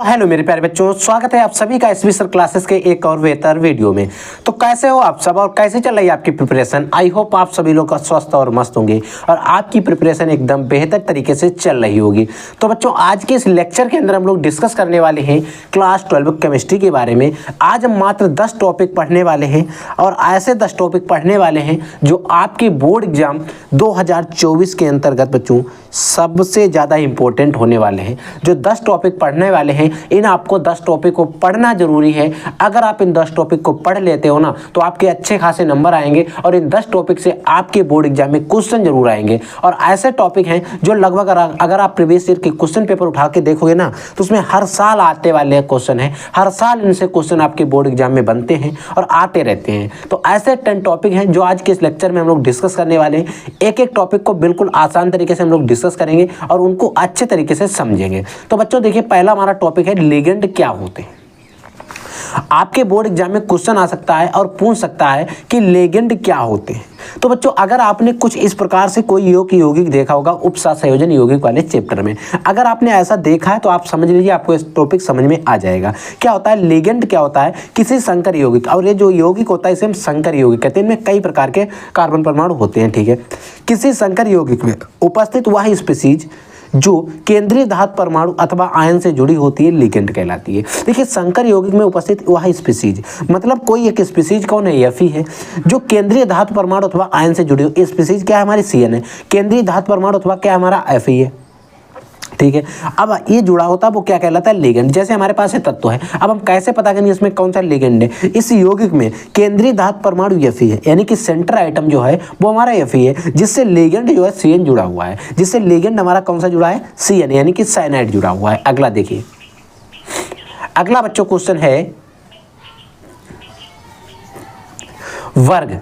Hello मेरे प्यारे बच्चों, स्वागत है आप सभी का एसबी सर क्लासेस के एक और बेहतर वीडियो में। तो कैसे हो आप सब और कैसे चल रही है आपकी प्रिपरेशन। आई होप आप सभी लोग का स्वस्थ और मस्त होंगे और आपकी प्रिपरेशन एकदम बेहतर तरीके से चल रही होगी। तो बच्चों, आज के इस लेक्चर के अंदर हम लोग डिस्कस करने वाले हैं क्लास 12 केमिस्ट्री के बारे में। आज हम मात्र 10 टॉपिक पढ़ने वाले हैं और ऐसे 10 टॉपिक पढ़ने वाले हैं जो आपके बोर्ड एग्जाम 2024 के अंतर्गत बच्चों सबसे ज़्यादा इंपॉर्टेंट होने वाले हैं। जो 10 टॉपिक पढ़ने वाले हैं, इन आपको 10 टॉपिक को पढ़ना जरूरी है। अगर आप इन 10 टॉपिक को पढ़ लेते हो ना, तो आपके अच्छे खासे नंबर आएंगे और इन 10 टॉपिक से आपके बोर्ड एग्जाम में क्वेश्चन जरूर आएंगे। और ऐसे टॉपिक हैं जो लगभग अगर आप प्रीवियस ईयर के क्वेश्चन पेपर उठा के देखोगे ना, तो उसमें हर साल आते वाले क्वेश्चन हैं। हर साल इनसे क्वेश्चन आपके बोर्ड एग्जाम में बनते हैं और आते रहते हैं। तो ऐसे 10 टॉपिक हैं जो आज के इस लेक्चर में हम लोग डिस्कस करने वाले हैं। एक एक टॉपिक को बिल्कुल आसान तरीके से हम लोग डिस्कस करेंगे और उनको अच्छे तरीके से समझेंगे। तो बच्चों देखिए, पहला हमारा टॉपिक है लिगेंड क्या होते हैं। आपके बोर्ड एग्जाम में क्वेश्चन आ सकता है और पूछ सकता है कि लिगेंड क्या होते हैं। तो बच्चों, अगर आपने कुछ इस प्रकार से कोई यौगिक देखा होगा उपसंयोजन यौगिक वाले चैप्टर में, अगर आपने ऐसा देखा है तो आप समझ लीजिए आपको इस टॉपिक समझ में आ जाएगा। क्या होता है लिगेंड, क्या होता है किसी संकर यौगिक, और ये जो यौगिक होता है इसे हम संकर यौगिक कहते हैं। इनमें कई प्रकार के कार्बन परमाणु होते हैं, ठीक है। किसी संकर यौगिक में उपस्थित वह स्पीसीज जो केंद्रीय धातु परमाणु अथवा आयन से जुड़ी होती है लिगेंड कहलाती है। देखिए, संकर यौगिक में उपस्थित वह स्पीसीज, मतलब कोई एक स्पीसीज कौन है, एफ है, जो केंद्रीय धातु परमाणु अथवा आयन से जुड़ी हो। स्पीसीज क्या है हमारी, CN है। केंद्रीय धातु परमाणु अथवा क्या हमारा Fe है, ठीक है। अब ये जुड़ा होता है वो क्या कहलाता है, लिगेंड। जैसे हमारे पास ये तत्व है, अब हम कैसे पता करेंगे इसमें कौन सा लिगेंड है। इस यौगिक में केंद्रीय धातु परमाणु Fe है, यानी कि सेंटर आइटम जो है वो हमारा Fe है, जिससे लिगेंड जो है CN जुड़ा हुआ है। जिससे लिगेंड हमारा कौन सा जुड़ा है, CN, यानी कि साइनाइड जुड़ा हुआ है। अगला देखिए, अगला बच्चों क्वेश्चन है वर्ग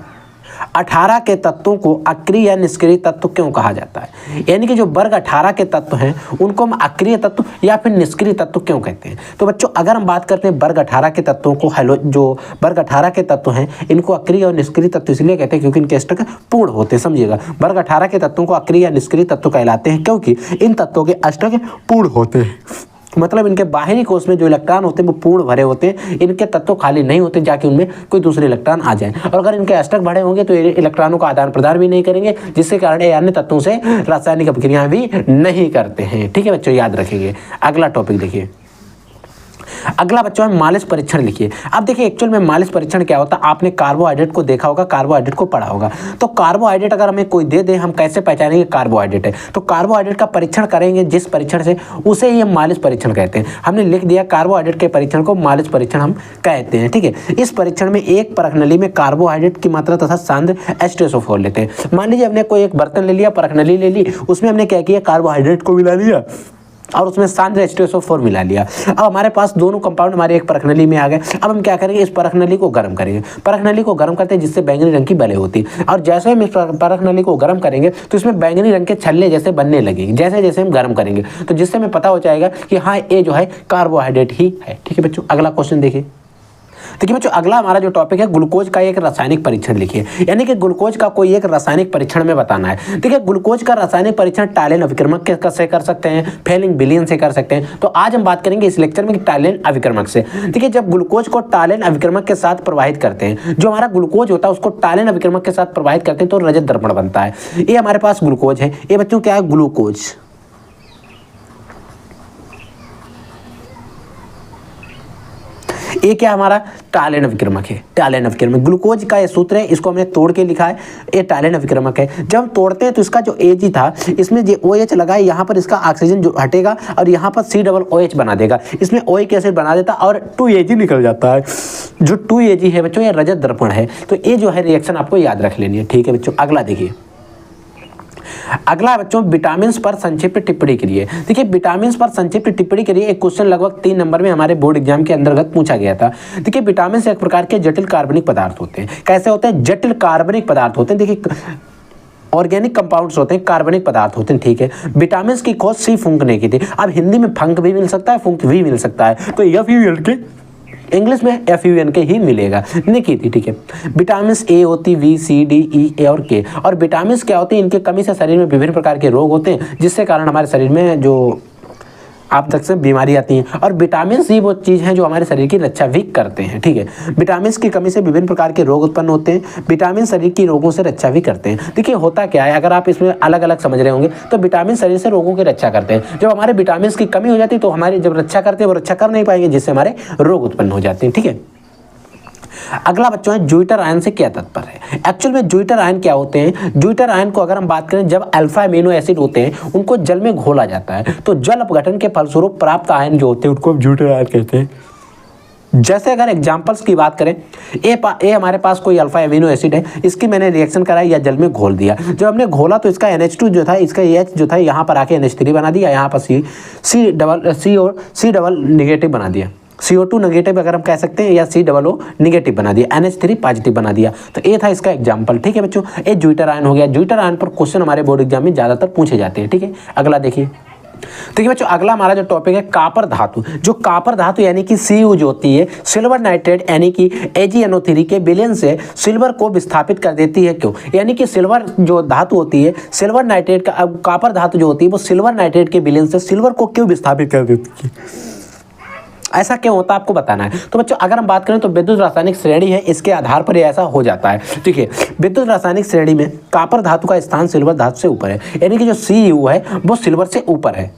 18 के तत्वों को अक्रिय या निष्क्रिय तत्व क्यों कहा जाता है। यानी कि जो वर्ग 18 के तत्व हैं उनको हम अक्रिय तत्व या फिर निष्क्रिय तत्व क्यों कहते हैं। तो बच्चों, अगर हम बात करते हैं वर्ग 18 के तत्वों को, जो वर्ग 18 के तत्व हैं इनको अक्रिय और निष्क्रिय तत्व इसलिए कहते हैं क्योंकि इनके अष्टक पूर्ण होते हैं। समझिएगा, वर्ग 18 के तत्वों को अक्रिय या निष्क्रिय तत्व कहलाते हैं क्योंकि इन तत्वों के अष्टक पूर्ण होते हैं। मतलब इनके बाहरी कोश में जो इलेक्ट्रॉन होते हैं वो पूर्ण भरे होते हैं। इनके तत्व खाली नहीं होते जाके उनमें कोई दूसरे इलेक्ट्रॉन आ जाए। और अगर इनके अष्टक भरे होंगे तो ये इलेक्ट्रॉनों का आदान प्रदान भी नहीं करेंगे, जिसके कारण ये अन्य तत्वों से रासायनिक अभिक्रियाएं भी नहीं करते हैं। ठीक है बच्चों, याद रखेंगे। अगला टॉपिक देखिए, अगला बच्चों है मालिश परीक्षण लिखिए। अब देखिए, एक्चुअल में मालिश परीक्षण क्या होता है, आपने कार्बोहाइड्रेट को देखा होगा, कार्बोहाइड्रेट को पढ़ा होगा। तो कार्बोहाइड्रेट अगर हमें कोई दे दे, हम कैसे पहचानेंगे कार्बोहाइड्रेट है। तो कार्बोहाइड्रेट का परीक्षण करेंगे जिस परीक्षण से, उसे ही हम मालिश परीक्षण कहते हैं। हमने लिख दिया कार्बोहाइड्रेट के परीक्षण को मालिश परीक्षण हम कहते हैं, ठीक है। इस परीक्षण में एक परखनली में कार्बोहाइड्रेट की मात्रा तथा सांद्र H2SO4 लेते हैं। मान लीजिए हमने कोई एक बर्तन ले लिया, परखनली ले ली, उसमें हमने क्या किया, कार्बोहाइड्रेट को मिला लिया और उसमें सांद्र H2SO4 मिला लिया। अब हमारे पास दोनों कंपाउंड हमारे एक परखनली में आ गए। अब हम क्या करेंगे, इस परखनली को गर्म करेंगे। परखनली को गर्म करते हैं जिससे बैंगनी रंग की बले होती है। और जैसे हम इस परखनली को गर्म करेंगे तो इसमें बैंगनी रंग के छल्ले जैसे बनने लगेंगे जैसे जैसे हम गर्म करेंगे, तो जिससे हमें पता हो जाएगा कि हाँ ये जो है कार्बोहाइड्रेट ही है। ठीक है बच्चों, अगला क्वेश्चन देखिए। देखिए बच्चों, अगला हमारा जो टॉपिक है ग्लूकोज का एक रासायनिक परीक्षण लिखिए। यानी कि ग्लूकोज का कोई एक रासायनिक परीक्षण में बताना है। देखिए, ग्लूकोज का रासायनिक परीक्षण टालेन अभिक्रमक से कर सकते हैं, फेलिंग विलयन से कर सकते हैं। तो आज हम बात करेंगे इस लेक्चर में कि टालेन अभिक्रमक से। देखिए, जब ग्लूकोज को टालेन अभिक्रमक के साथ प्रवाहित करते हैं, जो हमारा ग्लूकोज होता है उसको टालेन अभिक्रमक के साथ प्रवाहित करते हैं तो रजत दर्पण बनता है। ये हमारे पास ग्लूकोज है। ये बच्चों क्या है, ग्लूकोज। ये क्या हमारा टालेन अभिक्रमक है। टालेन अभिक्रमक ग्लूकोज का ये सूत्र है, इसको हमने तोड़ के लिखा है। ये टालेन अभिक्रमक है। जब हम तोड़ते हैं तो इसका जो Ag था, इसमें जो OH लगा है, यहाँ पर इसका ऑक्सीजन जो हटेगा और यहाँ पर C OH बना देगा। इसमें OH एसिड बना देता और 2Ag निकल जाता है। जो 2Ag है बच्चों, ये रजत दर्पण है। तो ये जो है रिएक्शन आपको याद रख लेनी है। ठीक है बच्चों, अगला देखिए। अगला बच्चों विटामिन पर संक्षिप्त टिप्पणी करिए। देखिए, विटामिन पर संक्षिप्त टिप्पणी करिए एक क्वेश्चन लगभग 3 नंबर में हमारे बोर्ड एग्जाम के अंतर्गत पूछा गया था। देखिए, विटामिन एक प्रकार के जटिल कार्बनिक पदार्थ होते हैं। कैसे होते हैं, जटिल कार्बनिक पदार्थ होते हैं। देखिए, ऑर्गेनिक कंपाउंड्स होते हैं, कार्बनिक पदार्थ होते हैं, ठीक है। विटामिन की खोज सी फंक ने की थी। अब हिंदी में फंक भी मिल सकता है, फंक भी मिल सकता है, तो FUN के इंग्लिश में FUN के ही मिलेगा, नहीं की थी, ठीक है। विटामिन A होती, V, C, D, E, A और K। और विटामिन क्या होते हैं, इनके कमी से शरीर में विभिन्न प्रकार के रोग होते हैं, जिससे कारण हमारे शरीर में जो आप तक से बीमारी आती हैं। और विटामिन सी वो चीज़ है जो हमारे शरीर की रक्षा भी करते हैं, ठीक है। विटामिन की कमी से विभिन्न प्रकार के रोग उत्पन्न होते हैं। विटामिन शरीर की रोगों से रक्षा भी करते हैं। देखिए होता क्या है, अगर आप इसमें अलग अलग समझ रहे होंगे तो विटामिन शरीर से रोगों की रक्षा करते हैं। जब हमारे विटामिन की कमी हो जाती है तो हमारी जब रक्षा करते हैं वो रक्षा कर नहीं पाएंगे, जिससे हमारे रोग उत्पन्न हो जाते हैं, ठीक है। अगला बच्चों है ज्यूटर आयन से क्या तात्पर्य है। एक्चुअल में ज्यूटर आयन क्या होते हैं। ज्यूटर आयन को अगर हम बात करें, जब अल्फा अमीनो एसिड होते हैं उनको जल में घोला जाता है तो जल अपघटन के फलस्वरूप प्राप्त आयन जो होते हैं उनको ज्यूटर आयन कहते हैं। जैसे अगर एग्जांपल्स की बात करें, ए हमारे पास कोई अल्फा एमिनो एसिड है, इसकी मैंने रिएक्शन कराई या जल में घोल दिया। जब हमने घोला तो इसका NH2 जो था, इसका H जो था यहाँ पर आके NH3 बना दिया, यहाँ पर C डबल निगेटिव बना दिया, CO2 नेगेटिव अगर हम कह सकते हैं, या COO नेगेटिव बना दिया, NH3 पॉजिटिव बना दिया। तो ये था इसका एग्जाम्पल, ठीक है बच्चों। ये ज्यूटर आयन हो गया। ज्यूटर आयन पर क्वेश्चन हमारे बोर्ड एग्जाम में ज़्यादातर पूछे जाते हैं, ठीक है। अगला देखिए बच्चों, अगला हमारा जो टॉपिक है कॉपर धातु। जो कॉपर धातु यानी कि Cu जो होती है, सिल्वर नाइट्रेट यानी कि AgNO3 के विलयन से सिल्वर को विस्थापित कर देती है। क्यों? यानी कि सिल्वर जो धातु होती है, सिल्वर नाइट्रेट का, अब कॉपर धातु जो होती है वो सिल्वर नाइट्रेट के विलयन से सिल्वर को क्यों विस्थापित कर देती है, ऐसा क्यों होता है आपको बताना है। तो बच्चों अगर हम बात करें तो विद्युत रासायनिक श्रेणी है, इसके आधार पर ऐसा हो जाता है। देखिए विद्युत रासायनिक श्रेणी में कॉपर धातु का स्थान सिल्वर धातु से ऊपर है, यानी कि जो Cu है वो सिल्वर से ऊपर है।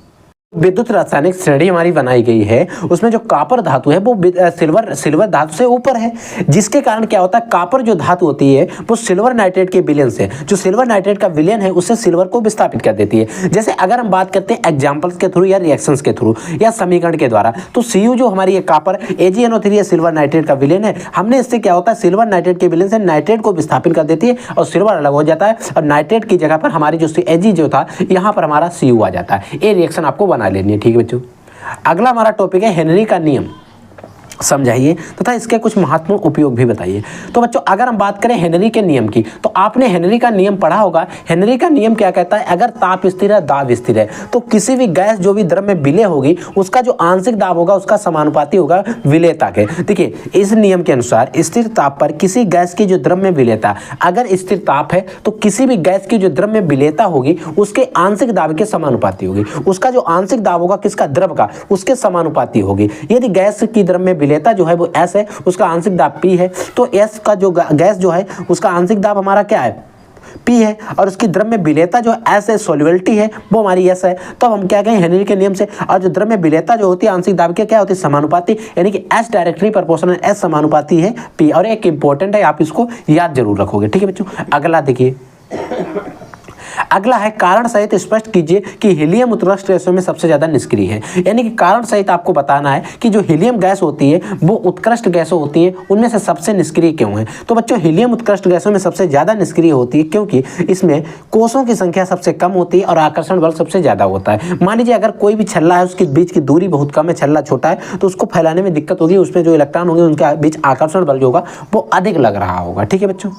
विद्युत रासायनिक श्रेणी हमारी बनाई गई है, उसमें जो कॉपर धातु है वो सिल्वर धातु से ऊपर है, जिसके कारण क्या होता है, कॉपर जो धातु होती है वो सिल्वर नाइट्रेट के विलयन से, जो सिल्वर नाइट्रेट का विलयन है उससे सिल्वर को विस्थापित कर देती है। जैसे अगर हम बात करते हैं एग्जाम्पल्स के थ्रू या रिएक्शंस के थ्रू या समीकरण के द्वारा, तो Cu जो हमारी ये कॉपर AgNO3 या सिल्वर नाइट्रेट का विलयन है, हमने इससे क्या होता है, सिल्वर नाइट्रेट के विलयन से नाइट्रेट को विस्थापित कर देती है और सिल्वर अलग हो जाता है, और नाइट्रेट की जगह पर हमारी जो Ag जो था यहाँ पर हमारा Cu आ जाता है। ये रिएक्शन आपको बना लेनी है, ठीक है बच्चों। अगला हमारा टॉपिक है हेनरी का नियम, समझाइए तथा इसके कुछ महत्वपूर्ण उपयोग भी बताइए। तो बच्चों अगर हम बात करें हेनरी के नियम की, तो आपने हेनरी का नियम पढ़ा होगा। हेनरी का नियम क्या कहता है, अगर ताप स्थिर है, दाब स्थिर है, तो किसी भी गैस जो भी द्रव में विलय होगी उसका जो आंशिक दाब होगा उसका समानुपाती होगा विलेयता के। देखिए इस नियम के अनुसार स्थिर ताप पर किसी गैस की जो द्रव में विलेयता, अगर स्थिर ताप है तो किसी भी गैस की जो द्रव में विलेयता होगी उसके आंशिक दाब के समानुपाती होगी। उसका जो आंशिक दाब होगा किसका, द्रव का, उसके समानुपाती होगी। यदि गैस की द्रव में विलेयता जो है वो S है, उसका आंशिक दाब P है, तो S का जो गैस जो है उसका आंशिक दाब हमारा क्या है, P है, और उसकी द्रव में विलेयता जो S है, सॉल्युबिलिटी है, वो हमारी S है। तो हम क्या कहें, हेनरी के नियम से, और जो द्रव में विलेयता जो होती है आंशिक दाब के क्या होती है, समानुपाती, यानी कि S डायरेक्टली प्रोपोर्शनल, S समानुपाती है P। और एक इंपॉर्टेंट है, आप इसको याद जरूर रखोगे, ठीक है बच्चों। अगला देखिए, अगला है कारण सहित स्पष्ट कीजिए कि हीलियम उत्कृष्ट गैसों में सबसे ज्यादा निष्क्रिय है। यानी कि कारण सहित आपको बताना है कि जो हीलियम गैस होती है वो उत्कृष्ट गैसों होती है, उनमें से सबसे निष्क्रिय क्यों है। तो बच्चों हीलियम उत्कृष्ट गैसों में सबसे ज्यादा निष्क्रिय होती है क्योंकि इसमें कोषों की संख्या सबसे कम होती है और आकर्षण बल सबसे ज्यादा होता है। मान लीजिए अगर कोई भी छल्ला है, उसके बीच की दूरी बहुत कम है, छल्ला छोटा है, तो उसको फैलाने में दिक्कत होगी, उसमें जो इलेक्ट्रॉन होंगे उनके बीच आकर्षण बल जो होगा वो अधिक लग रहा होगा, ठीक है बच्चों।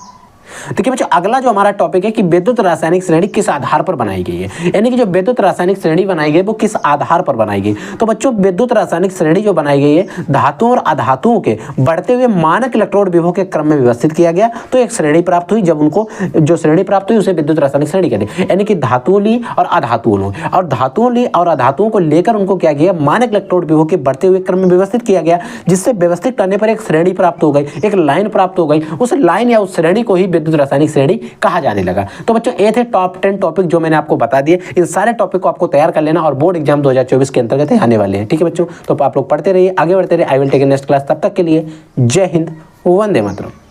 देखिए बच्चों अगला जो हमारा टॉपिक है कि विद्युत रासायनिक श्रेणी किस आधार पर बनाई गई है, यानी कि जो विद्युत रासायनिक श्रेणी बनाई गई वो किस आधार पर बनाई गई। तो बच्चों विद्युत रासायनिक श्रेणी जो बनाई गई है धातुओं और अधातुओं के बढ़ते हुए मानक इलेक्ट्रोड विभव के क्रम में व्यवस्थित किया गया, तो एक श्रेणी प्राप्त हुई। जब उनको जो श्रेणी प्राप्त हुई उसे विद्युत रासायनिक श्रेणी कहते हैं, यानी कि धातुओं ली और अधातुओं ली, और धातुओं ली और अधातुओं को लेकर उनको क्या किया, मानक इलेक्ट्रोड विभव के बढ़ते हुए क्रम में व्यवस्थित किया गया, जिससे व्यवस्थित करने पर एक श्रेणी प्राप्त हो गई, एक लाइन प्राप्त हो गई। उस लाइन या उस श्रेणी को ही विद्युत रासायनिक श्रेणी कहा जाने लगा। तो बच्चों ये थे टॉप 10 टॉपिक जो मैंने आपको बता दिए। इन सारे टॉपिक को आपको तैयार कर लेना और बोर्ड एग्जाम 2024 के अंतर्गत आने वाले हैं, ठीक है बच्चों। तो आप लोग पढ़ते रहिए, आगे बढ़ते रहिए। I will take next class. तब तक के लिए जय हिंद, वंदे मातरम।